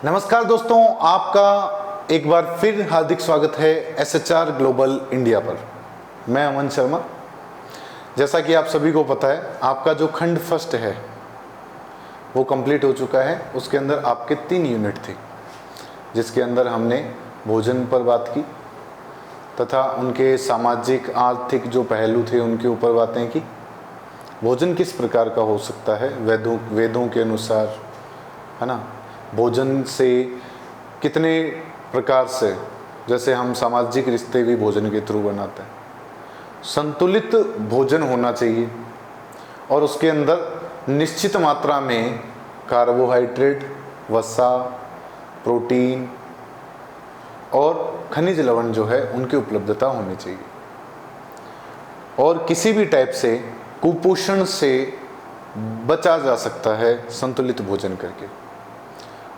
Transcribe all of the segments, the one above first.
नमस्कार दोस्तों, आपका एक बार फिर हार्दिक स्वागत है SHR ग्लोबल इंडिया पर। मैं अमन शर्मा। जैसा कि आप सभी को पता है, आपका जो खंड फर्स्ट है वो कंप्लीट हो चुका है। उसके अंदर आपके 3 यूनिट थे, जिसके अंदर हमने भोजन पर बात की तथा उनके सामाजिक आर्थिक जो पहलू थे उनके ऊपर बातें की। भोजन किस प्रकार का हो सकता है वेदों के अनुसार, है ना। भोजन से कितने प्रकार से, जैसे हम सामाजिक रिश्ते भी भोजन के थ्रू बनाते हैं। संतुलित भोजन होना चाहिए और उसके अंदर निश्चित मात्रा में कार्बोहाइड्रेट, वसा, प्रोटीन और खनिज लवण जो है उनकी उपलब्धता होनी चाहिए। और किसी भी टाइप से कुपोषण से बचा जा सकता है संतुलित भोजन करके।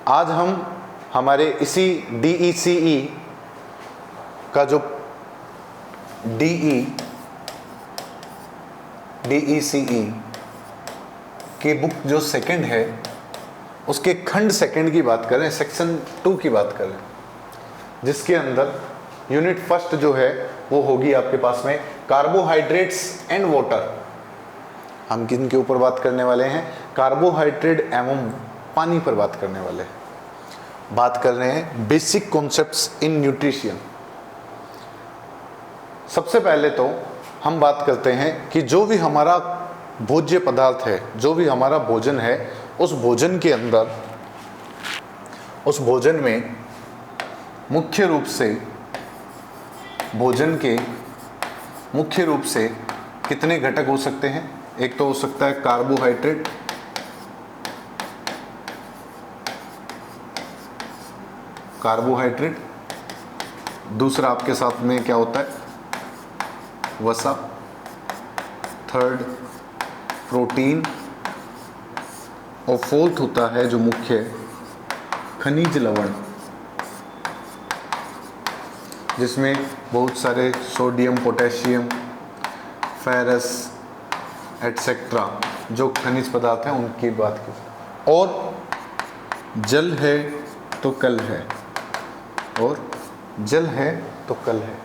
आज हम हमारे इसी DECE का जो DECE की बुक जो सेकंड है उसके खंड सेकंड की बात करें, सेक्शन 2 की बात करें, जिसके अंदर यूनिट फर्स्ट जो है वो होगी आपके पास में कार्बोहाइड्रेट्स एंड वाटर। हम किन के ऊपर बात करने वाले हैं? कार्बोहाइड्रेट एवं पानी पर बात करने वाले हैं। बात कर रहे हैं बेसिक कॉन्सेप्ट्स इन न्यूट्रिशन। सबसे पहले तो हम बात करते हैं कि जो भी हमारा भोज्य पदार्थ है, जो भी हमारा भोजन है, उस भोजन के अंदर, उस भोजन में मुख्य रूप से भोजन के मुख्य रूप से कितने घटक हो सकते हैं? एक तो हो सकता है कार्बोहाइड्रेट, दूसरा आपके साथ में क्या होता है? वसा, थर्ड प्रोटीन, और फोर्थ होता है जो मुख्य खनिज लवण, जिसमें बहुत सारे सोडियम, पोटेशियम, फेरस एटसेट्रा जो खनिज पदार्थ हैं उनकी बात की। और जल है तो कल है, और जल है तो कल है।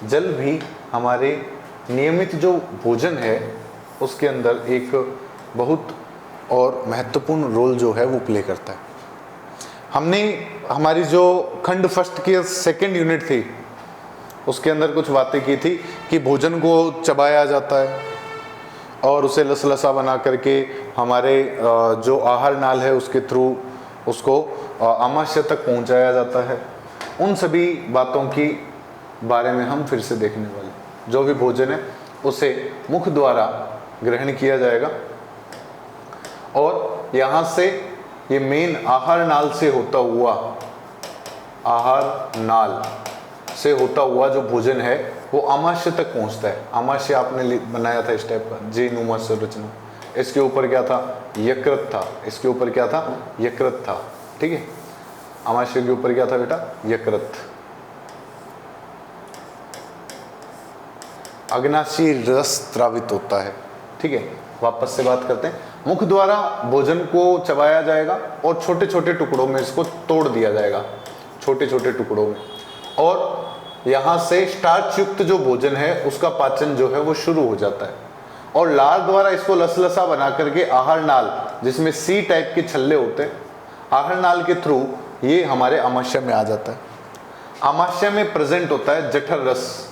जल भी हमारे नियमित जो भोजन है उसके अंदर एक बहुत और महत्वपूर्ण रोल जो है वो प्ले करता है। हमने हमारी जो खंड फर्स्ट की सेकंड यूनिट थी उसके अंदर कुछ बातें की थी कि भोजन को चबाया जाता है और उसे लसलसा बना करके हमारे जो आहार नाल है उसके थ्रू उसको आमाशय तक पहुंचाया जाता है। उन सभी बातों की बारे में हम फिर से देखने वाले। जो भी भोजन है उसे मुख द्वारा ग्रहण किया जाएगा और यहाँ से ये मेन आहार नाल से होता हुआ, आहार नाल से होता हुआ जो भोजन है वो आमाशय तक पहुँचता है। आमाशय आपने बनाया था इस टाइप का जे-नुमा संरचना। इसके ऊपर क्या था? यकृत था। इसके ऊपर क्या था? यकृत था। ठीक है, आमाशय के ऊपर क्या था बेटा? यकृत। अग्नाशय रस स्रावित होता है। ठीक है, वापस से बात करते हैं। मुख द्वारा भोजन को चबाया जाएगा और छोटे छोटे टुकड़ों में इसको तोड़ दिया जाएगा, छोटे छोटे टुकड़ों में। और यहाँ से स्टार्च युक्त जो भोजन है उसका पाचन जो है वो शुरू हो जाता है और लार द्वारा इसको लसलसा बना करके आहार नाल, जिसमें सी टाइप के छल्ले होते हैं, आहार नाल के थ्रू ये हमारे आमाशय में आ जाता है। आमाशय में प्रेजेंट होता है जठर रस।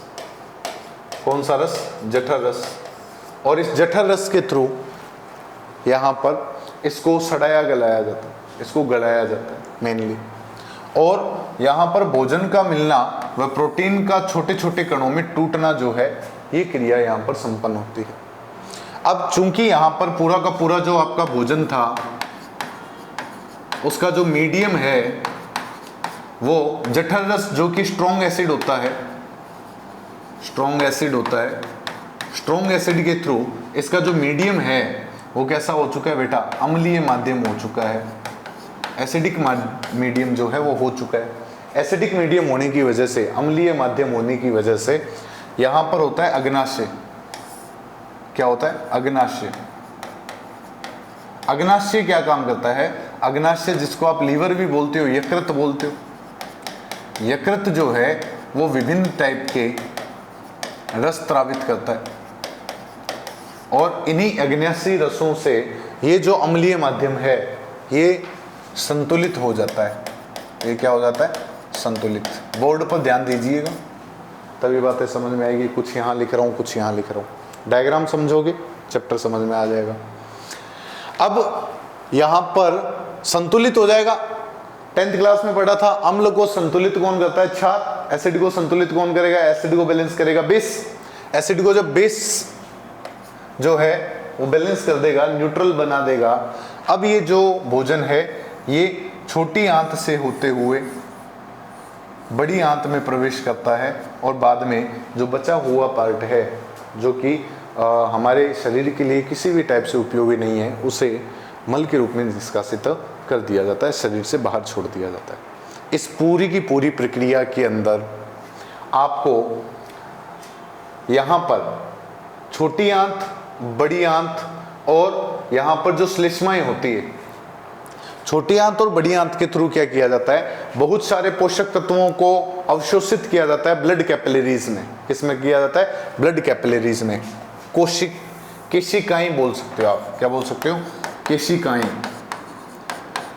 कौन सा रस? जठर रस। और इस जठर रस के थ्रू यहाँ पर इसको सड़ाया गलाया जाता है, इसको गलाया जाता है मेनली। और यहाँ पर भोजन का मिलना व प्रोटीन का छोटे छोटे कणों में टूटना जो है, ये क्रिया यहाँ पर संपन्न होती है। अब चूंकि यहाँ पर पूरा का पूरा जो आपका भोजन था उसका जो मीडियम है वो जठर रस, जो कि स्ट्रॉन्ग एसिड होता है, स्ट्रॉन्ग एसिड होता है। स्ट्रॉन्ग एसिड के थ्रू इसका जो मीडियम है वो कैसा हो चुका है बेटा? अम्लीय माध्यम हो चुका है। एसिडिक मीडियम जो है वो हो चुका है। एसिडिक मीडियम होने की वजह से, अम्लीय माध्यम होने की वजह से यहाँ पर होता है अग्नाशय। क्या होता है? अग्नाशय। अग्नाशय क्या काम करता है? अग्नाशय, जिसको आप लीवर भी बोलते हो, यकृत बोलते हो। यकृत जो है वो विभिन्न टाइप के रस स्रावित करता है और इन्हीं अग्नाशयी रसों से ये जो अम्लीय माध्यम है ये संतुलित हो जाता है। ये क्या हो जाता है? संतुलित। बोर्ड पर ध्यान दीजिएगा तभी बातें समझ में आएगी। कुछ यहाँ लिख रहा हूँ, कुछ यहाँ लिख रहा हूँ। डायग्राम समझोगे चैप्टर समझ में आ जाएगा। अब यहाँ पर संतुलित हो जाएगा। 10th क्लास में पढ़ा था अम्ल को संतुलित कौन करता है? क्षार। एसिड को संतुलित कौन करेगा? एसिड को बैलेंस करेगा बेस। एसिड को जब बेस जो है वो बैलेंस कर देगा, न्यूट्रल बना देगा। अब ये जो भोजन है ये छोटी आंत से होते हुए बड़ी आंत में प्रवेश करता है और बाद में जो बचा हुआ पार्ट है जो कि हमारे शरीर के लिए किसी भी टाइप से उपयोगी नहीं है, उसे मल के रूप में निष्कासित कर दिया जाता है, शरीर से बाहर छोड़ दिया जाता है। इस पूरी की पूरी प्रक्रिया के अंदर आपको यहाँ पर छोटी आंत, बड़ी आंत और यहाँ पर जो श्लेष्माएं होती है, छोटी आंत और बड़ी आंत के थ्रू क्या किया जाता है? बहुत सारे पोषक तत्वों को अवशोषित किया जाता है ब्लड कैपिलरीज में। किसमें किया जाता है? ब्लड कैपिलरीज में। केशिकाएं बोल सकते हो आप। क्या बोल सकते हो? केशिकाएं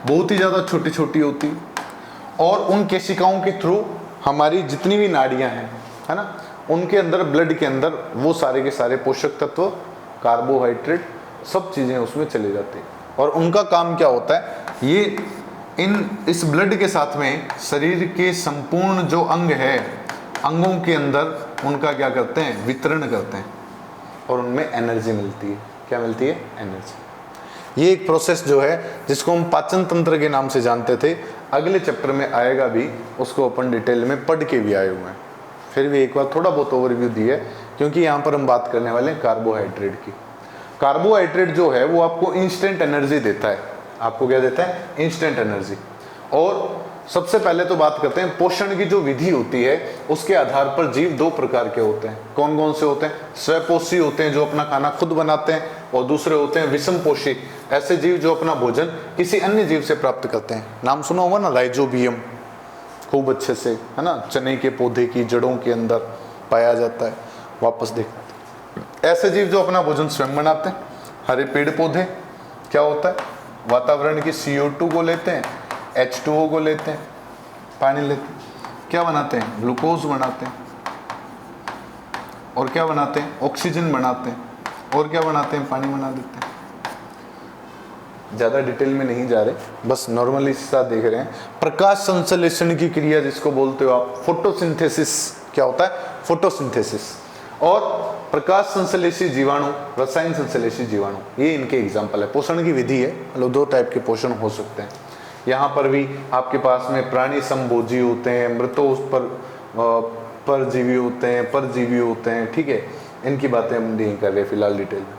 बहुत ही ज्यादा छोटी छोटी होती और उन केशिकाओं के थ्रू हमारी जितनी भी नाड़ियां हैं, है ना, उनके अंदर, ब्लड के अंदर वो सारे के सारे पोषक तत्व, कार्बोहाइड्रेट, सब चीजें उसमें चले जाती हैं। और उनका काम क्या होता है? ये इस ब्लड के साथ में शरीर के संपूर्ण जो अंग है, अंगों के अंदर उनका क्या करते हैं? वितरण करते हैं और उनमें एनर्जी मिलती है। क्या मिलती है? एनर्जी। ये एक प्रोसेस जो है जिसको हम पाचन तंत्र के नाम से जानते थे, अगले चैप्टर में आएगा भी, उसको अपन डिटेल में पढ़ के भी आए हुए हैं। फिर भी एक बार थोड़ा बहुत ओवरव्यू दी है क्योंकि यहाँ पर हम बात करने वाले हैं कार्बोहाइड्रेट की। कार्बोहाइड्रेट जो है वो आपको इंस्टेंट एनर्जी देता है। आपको क्या देता है? Instant energy. और सबसे पहले तो बात करते हैं पोषण की जो विधि होती है, उसके आधार पर जीव दो प्रकार के होते हैं। कौन कौन से होते हैं? स्वपोषी होते हैं जो अपना खाना खुद बनाते हैं, और दूसरे होते हैं विषमपोषी, ऐसे जीव जो अपना भोजन किसी अन्य जीव से प्राप्त करते हैं। नाम सुना होगा ना, राइजोबियम, खूब अच्छे से, है ना, चने के पौधे की जड़ों के अंदर पाया जाता है। वापस देखते हैं ऐसे जीव जो अपना भोजन स्वयं बनाते हैं। हरे पेड़ पौधे क्या होता है? वातावरण की CO2 को लेते हैं, H2O को लेते हैं, पानी लेते हैं, क्या बनाते हैं? ग्लूकोज बनाते हैं। और क्या बनाते हैं? ऑक्सीजन बनाते हैं। और क्या बनाते हैं? पानी बना देते हैं। ज़्यादा डिटेल में नहीं जा रहे, बस नॉर्मली सा देख रहे हैं। प्रकाश संश्लेषण की क्रिया जिसको बोलते हो आप, फोटोसिंथेसिस। क्या होता है? फोटोसिंथेसिस। और प्रकाश संश्लेषी जीवाणु, रसायन संश्लेषी जीवाणु, ये इनके एग्जाम्पल है। पोषण की विधि है, मतलब दो टाइप के पोषण हो सकते हैं। यहाँ पर भी आपके पास में प्राणी संभोजी होते हैं, मृतों पर परजीवी होते हैं, परजीवी होते हैं, ठीक है। इनकी बातें हम नहीं कर रहे फिलहाल डिटेल में।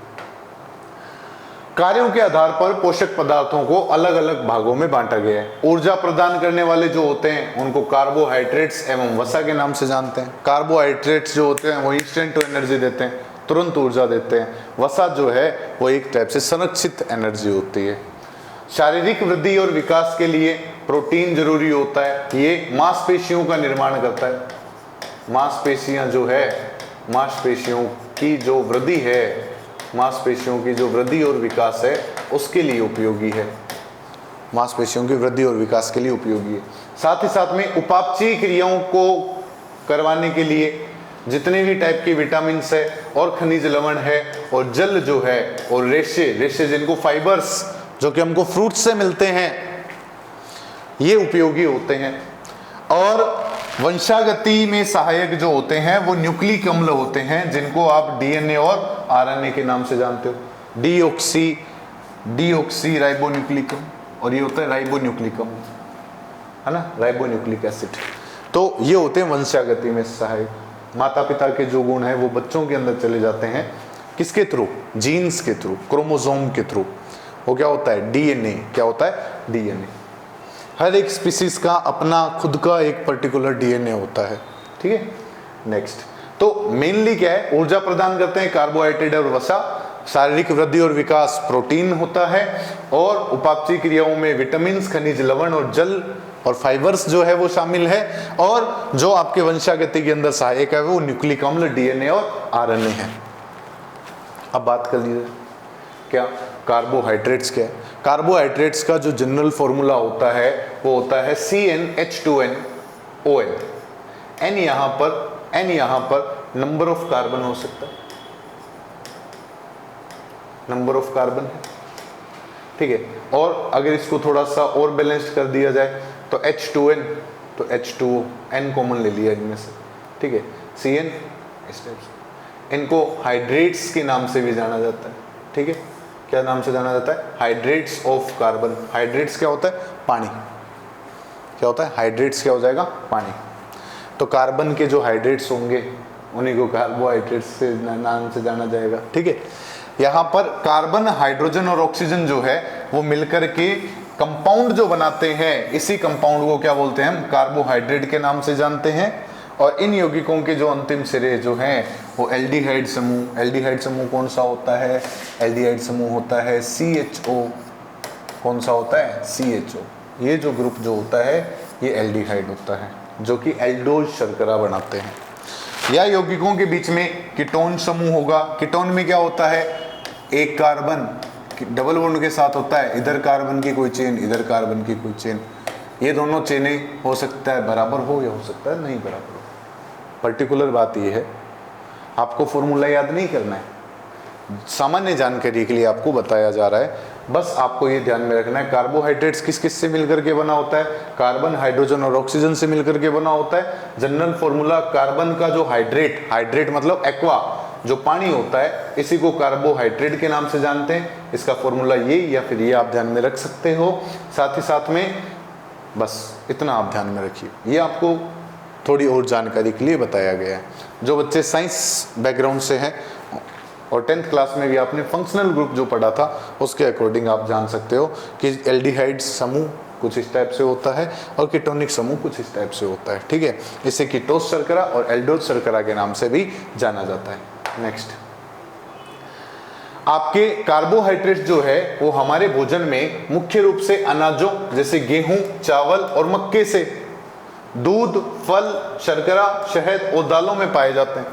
कार्यों के आधार पर पोषक पदार्थों को अलग अलग भागों में बांटा गया है। ऊर्जा प्रदान करने वाले जो होते हैं उनको कार्बोहाइड्रेट्स एवं वसा के नाम से जानते हैं। कार्बोहाइड्रेट्स जो होते हैं वो इंस्टेंट एनर्जी देते हैं, तुरंत ऊर्जा देते हैं। वसा जो है वो एक टाइप से संरक्षित एनर्जी होती है। शारीरिक वृद्धि और विकास के लिए प्रोटीन जरूरी होता है, ये मांसपेशियों का निर्माण करता है। मांसपेशियां जो है, मांसपेशियों की जो वृद्धि है, मांसपेशियों की जो वृद्धि और विकास है उसके लिए उपयोगी है। मांसपेशियों की वृद्धि और विकास के लिए उपयोगी है। साथ ही साथ में उपापचयी क्रियाओं को करवाने के लिए जितने भी टाइप के विटामिन है और खनिज लवण है और जल जो है और रेशे जिनको फाइबर्स जो कि हमको फ्रूट से मिलते हैं, ये उपयोगी होते हैं। और वंशागति में सहायक जो होते हैं वो न्यूक्लिक अम्ल होते हैं, जिनको आप DNA और RNA के नाम से जानते हो। डीऑक्सी राइबोन्यूक्लिक और ये होता है राइबोन्यूक्लिक अम्ल, है ना, राइबोन्यूक्लिक एसिड। तो ये होते हैं वंशागति में सहायक। माता पिता के जो गुण हैं वो बच्चों के अंदर चले जाते हैं, किसके थ्रू? जीन्स के थ्रू, क्रोमोसोम के थ्रू। वो क्या होता है? DNA। क्या होता है? DNA। हर एक स्पीसीज का अपना खुद का एक पर्टिकुलर DNA होता है, ठीक है। नेक्स्ट, तो मेनली क्या है? ऊर्जा प्रदान करते हैं कार्बोहाइड्रेट और वसा। शारीरिक वृद्धि और विकास प्रोटीन होता है, और उपापचयी क्रियाओं में विटामिन, खनिज लवण और जल और फाइबर्स जो है वो शामिल है, और जो आपके वंशागति के अंदर सहायक है वो न्यूक्लिक अम्ल, डीएनए और आरएनए है। अब बात कर लीजिए क्या कार्बोहाइड्रेट्स क्या है। कार्बोहाइड्रेट्स का जो जनरल फॉर्मूला होता है वो होता है CnH2nOn। N यहाँ पर नंबर ऑफ कार्बन हो सकता है, नंबर ऑफ कार्बन है, ठीक है। और अगर इसको थोड़ा सा और बैलेंस्ड कर दिया जाए तो H2n, तो H2O, N कॉमन ले लिया इनमें से, ठीक है। Cn इस टाइप से, इनको हाइड्रेट्स के नाम से भी जाना जाता है, ठीक है। क्या नाम से जाना जाता है? Hydrates of carbon. हाइड्रेट्स क्या होता है? पानी। क्या होता है? हाइड्रेट्स क्या हो जाएगा? पानी। तो कार्बन के जो हाइड्रेट्स होंगे उन्हीं को कार्बोहाइड्रेट्स से नाम से जाना जाएगा, ठीक है। यहाँ पर कार्बन, हाइड्रोजन और ऑक्सीजन जो है वो मिलकर के कंपाउंड जो बनाते हैं, इसी कंपाउंड को क्या बोलते हैं? हम कार्बोहाइड्रेट के नाम से जानते हैं। और इन यौगिकों के जो अंतिम सिरे जो हैं वो एल्डिहाइड समूह। एल्डिहाइड समूह कौन सा होता है? एल्डिहाइड समूह होता है CHO। कौन सा होता है? CHO। ये जो ग्रुप जो होता है ये एल्डिहाइड होता है, जो कि एल्डोज शर्करा बनाते हैं। या यौगिकों के बीच में कीटोन समूह होगा। कीटोन में क्या होता है? एक कार्बन डबल बॉन्ड के साथ होता है, इधर कार्बन की कोई चेन, इधर कार्बन की कोई चेन। ये दोनों चेनें हो सकता है बराबर हो या हो सकता है नहीं बराबर हो। पर्टिकुलर बात ये है, आपको फॉर्मूला याद नहीं करना है, सामान्य जानकारी के लिए आपको बताया जा रहा है। बस आपको ये ध्यान में रखना है कार्बोहाइड्रेट्स किस किस से मिलकर के बना होता है? कार्बन, हाइड्रोजन और ऑक्सीजन से मिलकर के बना होता है। जनरल फॉर्मूला कार्बन का जो हाइड्रेट, हाइड्रेट मतलब एक्वा, जो पानी होता है, इसी को कार्बोहाइड्रेट के नाम से जानते हैं। इसका फॉर्मूला ये या फिर ये आप ध्यान में रख सकते हो। साथ ही साथ में बस इतना आप ध्यान में रखिए, ये आपको थोड़ी और जानकारी के लिए बताया गया है। जो बच्चे साइंस बैकग्राउंड से हैं और 10th क्लास में भी आपने फंक्शनल ग्रुप जो पढ़ा था उसके अकॉर्डिंग आप जान सकते हो कि एल्डिहाइड समूह कुछ इस टाइप से होता है और कीटोनिक समूह कुछ इस टाइप से होता है, ठीक है। इसे कीटोस शर्करा और एल्डोज शर्करा के नाम से भी जाना जाता है। नेक्स्ट, आपके कार्बोहाइड्रेट जो है वो हमारे भोजन में मुख्य रूप से अनाजों जैसे गेहूं, चावल और मक्के से, दूध, फल, शर्करा, शहद और दालों में पाए जाते हैं,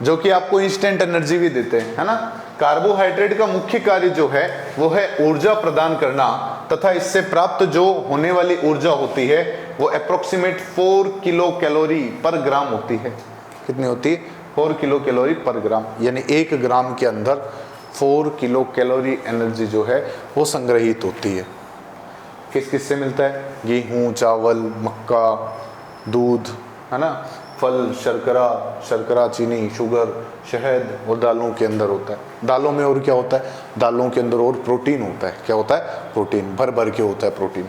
जो कि आपको इंस्टेंट एनर्जी भी देते हैं, है ना। कार्बोहाइड्रेट का मुख्य कार्य जो है वो है ऊर्जा प्रदान करना, तथा इससे प्राप्त जो होने वाली ऊर्जा होती है वो अप्रोक्सीमेट 4 किलो कैलोरी पर ग्राम होती है। कितनी होती है? 4 किलो कैलोरी पर ग्राम, यानी 1 ग्राम के अंदर 4 किलो कैलोरी एनर्जी जो है वो संग्रहित होती है। किस किस से मिलता है? गेहूं, चावल, मक्का, दूध, है ना, फल, शर्करा, शर्करा, चीनी, शुगर, शहद और दालों के अंदर होता है। दालों में और क्या होता है? दालों के अंदर और प्रोटीन होता है। क्या होता है? प्रोटीन, भर भर के होता है प्रोटीन।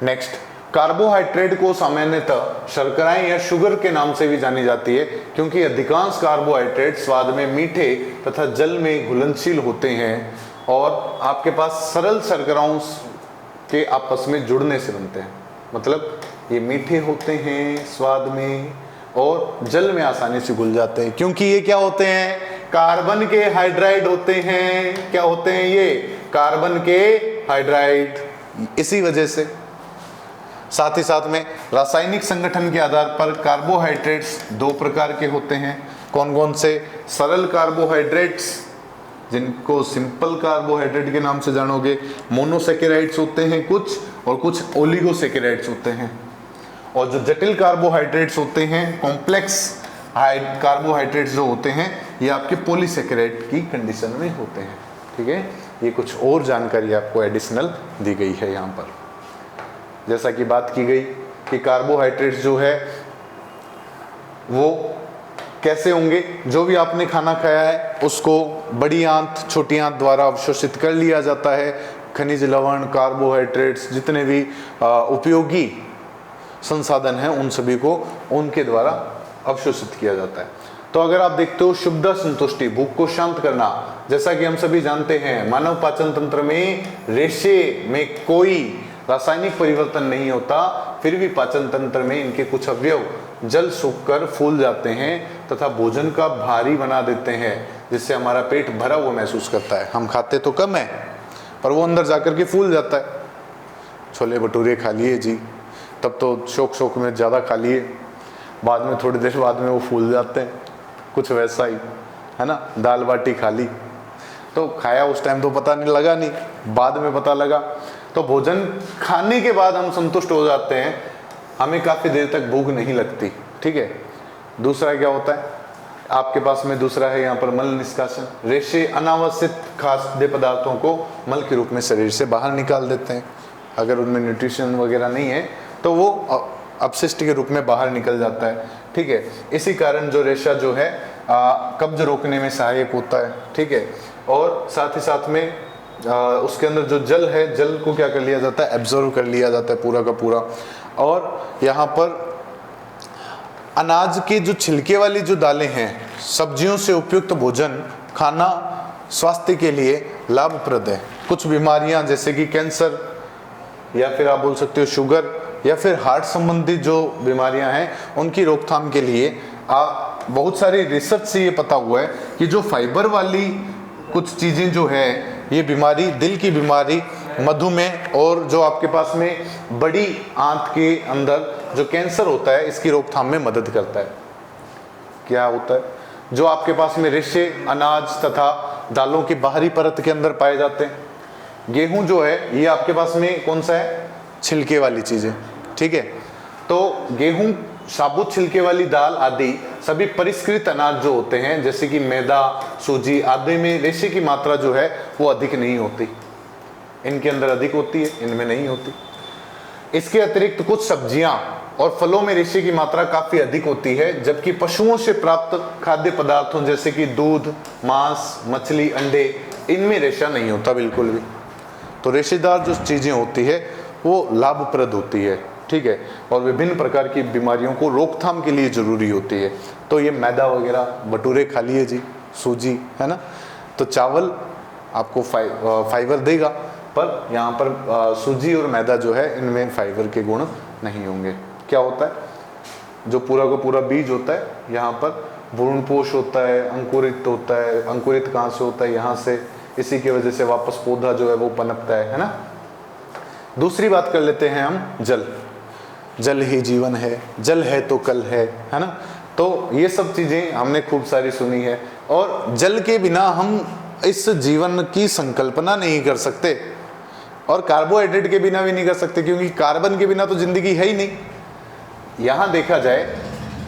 नेक्स्ट, कार्बोहाइड्रेट को सामान्यतः शर्कराएं या शुगर के नाम से भी जानी जाती है, क्योंकि अधिकांश कार्बोहाइड्रेट स्वाद में मीठे तथा जल में घुलनशील होते हैं और आपके पास सरल शर्कराओं के आपस में जुड़ने से बनते हैं। मतलब ये मीठे होते हैं स्वाद में और जल में आसानी से घुल जाते हैं, क्योंकि ये क्या होते हैं? कार्बन के हाइड्राइड होते हैं। क्या होते हैं ये? कार्बन के हाइड्राइड। इसी वजह से साथ ही साथ में रासायनिक संगठन के आधार पर कार्बोहाइड्रेट्स 2 प्रकार के होते हैं। कौन कौन से? सरल कार्बोहाइड्रेट्स, जिनको सिंपल कार्बोहाइड्रेट के नाम से जानोगे, मोनोसेकेराइड्स होते हैं कुछ, और कुछ ओलिगोसेकेराइड्स होते हैं। और जो जटिल कार्बोहाइड्रेट्स होते हैं, कॉम्प्लेक्स कार्बोहाइड्रेट्स जो होते हैं, ये आपके पॉलीसेकेराइड की कंडीशन में होते हैं, ठीक है। ये कुछ और जानकारी आपको एडिशनल दी गई है यहाँ पर। जैसा कि बात की गई कि कार्बोहाइड्रेट्स जो है वो कैसे होंगे? जो भी आपने खाना खाया है उसको बड़ी आंत, छोटी आंत द्वारा अवशोषित कर लिया जाता है। खनिज लवण, कार्बोहाइड्रेट्स, जितने भी उपयोगी संसाधन हैं उन सभी को उनके द्वारा अवशोषित किया जाता है। तो अगर आप देखते हो शुद्ध संतुष्टि, भूख को शांत करना, जैसा कि हम सभी जानते हैं मानव पाचन तंत्र में रेशे में कोई रासायनिक परिवर्तन नहीं होता, फिर भी पाचन तंत्र में इनके कुछ अवयव जल सूखकर फूल जाते हैं तथा भोजन का भारी बना देते हैं, जिससे हमारा पेट भरा हुआ महसूस करता है। हम खाते तो कम है पर वो अंदर जाकर के फूल जाता है। छोले भटूरे खा लिए जी, तब तो शौक में ज़्यादा खा लिए, बाद में थोड़ी देर बाद में वो फूल जाते हैं, कुछ वैसा ही है ना। दाल बाटी खा ली तो खाया उस टाइम तो पता नहीं लगा, नहीं बाद में पता लगा। तो भोजन खाने के बाद हम संतुष्ट हो जाते हैं, हमें काफ़ी देर तक भूख नहीं लगती, ठीक है। दूसरा क्या होता है आपके पास में, दूसरा है यहाँ पर मल निष्कासन। रेशे अनावश्यक खाद्य पदार्थों को मल के रूप में शरीर से बाहर निकाल देते हैं। अगर उनमें न्यूट्रिशन वगैरह नहीं है तो वो अपशिष्ट के रूप में बाहर निकल जाता है, ठीक है। इसी कारण जो रेशा जो है कब्ज रोकने में सहायक होता है, ठीक है। और साथ ही साथ में उसके अंदर जो जल है, जल को क्या कर लिया जाता है, एब्जॉर्व कर लिया जाता है पूरा का पूरा। और यहाँ पर अनाज के जो छिलके वाली जो दालें हैं, सब्जियों से उपयुक्त भोजन खाना स्वास्थ्य के लिए लाभप्रद है। कुछ बीमारियां जैसे कि कैंसर या फिर आप बोल सकते हो शुगर या फिर हार्ट संबंधी जो बीमारियां हैं उनकी रोकथाम के लिए बहुत सारी रिसर्च से ये पता हुआ है कि जो फाइबर वाली कुछ चीज़ें जो है, ये बीमारी, दिल की बीमारी, मधुमेह और जो आपके पास में बड़ी आंत के अंदर जो कैंसर होता है, इसकी रोकथाम में मदद करता है। क्या होता है, जो आपके पास में रेशे अनाज तथा दालों की बाहरी परत के अंदर पाए जाते हैं। गेहूं जो है ये आपके पास में कौन सा है, छिलके वाली चीजें, ठीक है। तो गेहूं, साबुत छिलके वाली दाल आदि सभी परिष्कृत अनाज जो होते हैं जैसे कि मैदा, सूजी आदि में रेशे की मात्रा जो है वो अधिक नहीं होती। इनके अंदर अधिक होती है, इनमें नहीं होती। इसके अतिरिक्त कुछ सब्जियां और फलों में रेशे की मात्रा काफी अधिक होती है, जबकि पशुओं से प्राप्त खाद्य पदार्थों जैसे कि दूध, मांस, मछली, अंडे, इनमें रेशा नहीं होता बिल्कुल भी। तो रेशेदार जो चीजें होती है वो लाभप्रद होती है, ठीक है, और विभिन्न प्रकार की बीमारियों को रोकथाम के लिए जरूरी होती है। तो ये मैदा वगैरह, भटूरे खा लिए जी, सूजी, है ना। तो चावल आपको फाइबर देगा, पर यहाँ पर सूजी और मैदा जो है इनमें फाइबर के गुण नहीं होंगे। क्या होता है, जो पूरा का पूरा बीज होता है यहाँ पर भ्रूणपोष होता है, अंकुरित होता है। अंकुरित कहाँ से होता है, यहाँ से। इसी की वजह से वापस पौधा जो है वो पनपता है ना। दूसरी बात कर लेते हैं हम, जल। जल ही जीवन है, जल है तो कल है ना। तो ये सब चीजें हमने खूब सारी सुनी है, और जल के बिना हम इस जीवन की संकल्पना नहीं कर सकते, और कार्बोहाइड्रेट के बिना भी नहीं कर सकते, क्योंकि कार्बन के बिना तो जिंदगी है ही नहीं। यहां देखा जाए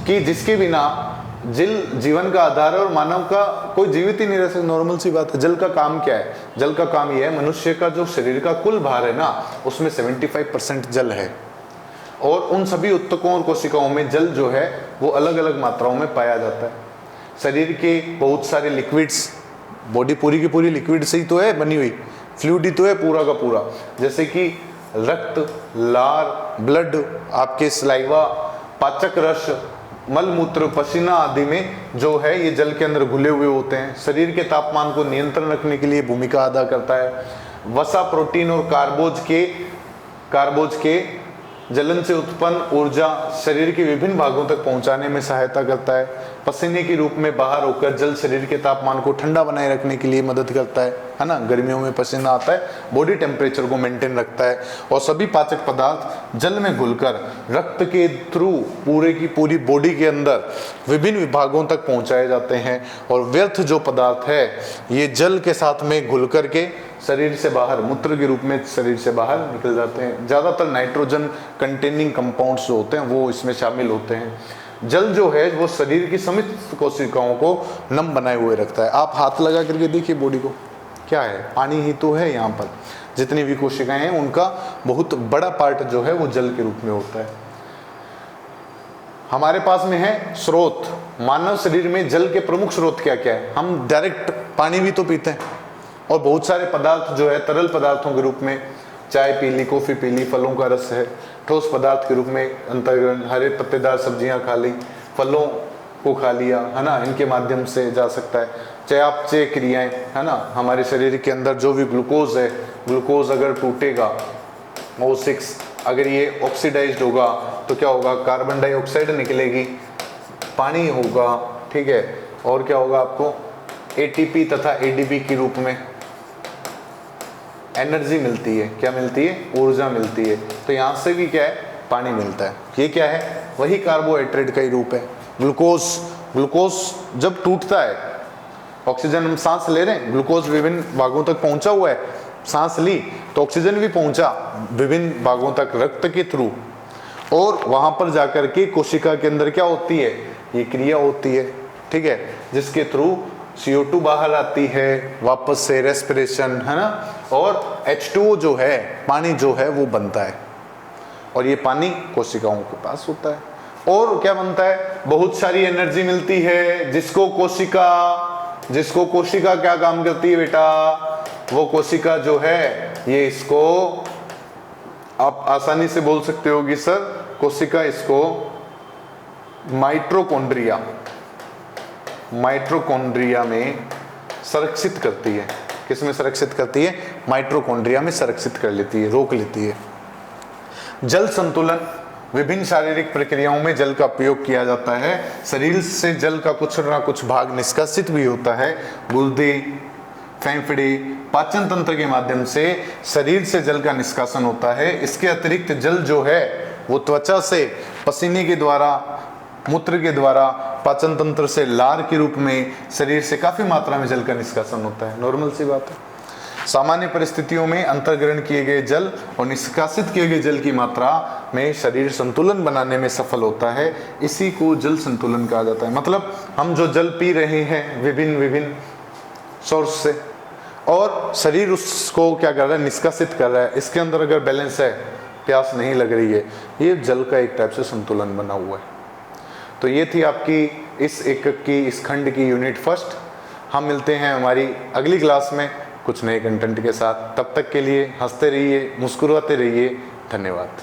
कि जिसके बिना जल जीवन का आधार है और मानव का कोई जीवित ही नहीं रह सकता। नॉर्मल सी बात है। जल का काम क्या है, जल का काम यह है, मनुष्य का जो शरीर का कुल भार है ना, उसमें 75% जल है, और उन सभी उत्तकों और कोशिकाओं में जल जो है वो अलग अलग मात्राओं में पाया जाता है। शरीर के बहुत सारे लिक्विड्स, बॉडी पूरी की पूरी लिक्विड से ही तो है बनी हुई, फ्लूइड ही तो है पूरा का पूरा, जैसे कि रक्त, लार, ब्लड, आपके सलाइवा, पाचक रस, मल मूत्र, पसीना आदि में जो है ये जल के अंदर घुले हुए होते हैं। शरीर के तापमान को नियंत्रण रखने के लिए भूमिका अदा करता है। वसा, प्रोटीन और कार्बोज के जलन से उत्पन्न ऊर्जा शरीर के विभिन्न भागों तक पहुंचाने में सहायता करता है। पसीने के रूप में बाहर होकर जल शरीर के तापमान को ठंडा बनाए रखने के लिए मदद करता है ना। गर्मियों में पसीना आता है, बॉडी टेम्परेचर को मेंटेन रखता है। और सभी पाचक पदार्थ जल में घुलकर रक्त के थ्रू पूरे की पूरी बॉडी के अंदर विभिन्न विभागों तक पहुंचाए जाते हैं। और व्यर्थ जो पदार्थ है ये जल के साथ में घुल करके शरीर से बाहर, मूत्र के रूप में शरीर से बाहर निकल जाते हैं। ज़्यादातर नाइट्रोजन कंटेनिंग कंपाउंड्स जो होते हैं वो इसमें शामिल होते हैं। जल जो है वो शरीर की समस्त कोशिकाओं को नम बनाए हुए रखता है। आप हाथ लगा करके देखिए बॉडी को, क्या है, पानी ही तो है। यहाँ पर जितनी भी कोशिकाएं हैं उनका बहुत बड़ा पार्ट जो है वो जल के रूप में होता है। हमारे पास में है स्रोत। मानव शरीर में जल के प्रमुख स्रोत क्या क्या है? हम डायरेक्ट पानी भी तो पीते हैं, और बहुत सारे पदार्थ जो है तरल पदार्थों के रूप में चाय पी ली, कॉफ़ी पी ली, फलों का रस है। ठोस पदार्थ के रूप में अंतर्ग्रहण, हरे पत्तेदार सब्जियां खा ली, फलों को खा लिया, है ना, इनके माध्यम से जा सकता है। चयापचय क्रियाएं, है ना, हमारे शरीर के अंदर जो भी ग्लूकोज है, ग्लूकोज अगर टूटेगा O6, अगर ये ऑक्सीडाइज्ड होगा तो क्या होगा, कार्बन डाइऑक्साइड निकलेगी, पानी होगा, ठीक है। और क्या होगा आपको, ATP तथा ADP के रूप में एनर्जी मिलती है। क्या मिलती है, ऊर्जा मिलती है। तो यहाँ से भी क्या है, पानी मिलता है। ये क्या है, वही कार्बोहाइड्रेट का ही रूप है। ग्लूकोज, ग्लूकोज जब टूटता है, ऑक्सीजन हम सांस ले रहे हैं, ग्लूकोज विभिन्न भागों तक पहुंचा हुआ है, सांस ली तो ऑक्सीजन भी पहुंचा विभिन्न भागों तक रक्त के थ्रू, और वहां पर जाकर के कोशिका के अंदर क्या होती है, ये क्रिया होती है, ठीक है, जिसके थ्रू CO2 बाहर आती है, वापस से रेस्पिरेशन, है ना, और H2O जो है, पानी जो है वो बनता है, और ये पानी कोशिकाओं के पास होता है। और क्या बनता है, बहुत सारी एनर्जी मिलती है, जिसको कोशिका क्या काम करती है बेटा, वो कोशिका जो है, ये इसको आप आसानी से बोल सकते हो कि सर कोशिका इसको माइटोकॉन्ड्रिया में संरक्षित करती है। किस में संरक्षित करती है, माइटोकॉन्ड्रिया में संरक्षित कर लेती है, रोक लेती है। जल संतुलन, विभिन्न शारीरिक प्रक्रियाओं में जल का उपयोग किया जाता है। शरीर से जल का कुछ ना कुछ भाग निष्कासित भी होता है। गुर्दे, फेफड़े, पाचन तंत्र के माध्यम से शरीर से जल का निष्कासन होता है। इसके अतिरिक्त जल जो है वो त्वचा से, पसीने के द्वारा, मूत्र के द्वारा, पाचन तंत्र से लार के रूप में शरीर से काफी मात्रा में जल का निष्कासन होता है। नॉर्मल सी बात है। सामान्य परिस्थितियों में अंतर्ग्रहण किए गए जल और निष्कासित किए गए जल की मात्रा में शरीर संतुलन बनाने में सफल होता है। इसी को जल संतुलन कहा जाता है। मतलब हम जो जल पी रहे हैं विभिन्न सोर्स से, और शरीर उसको क्या कर रहा है, निष्कासित कर रहा है, इसके अंदर अगर बैलेंस है, प्यास नहीं लग रही है, ये जल का एक टाइप से संतुलन बना हुआ है। तो ये थी आपकी इस एकक की, इस खंड की यूनिट फर्स्ट। हम मिलते हैं हमारी अगली क्लास में कुछ नए कंटेंट के साथ। तब तक के लिए हंसते रहिए, मुस्कुराते रहिए। धन्यवाद।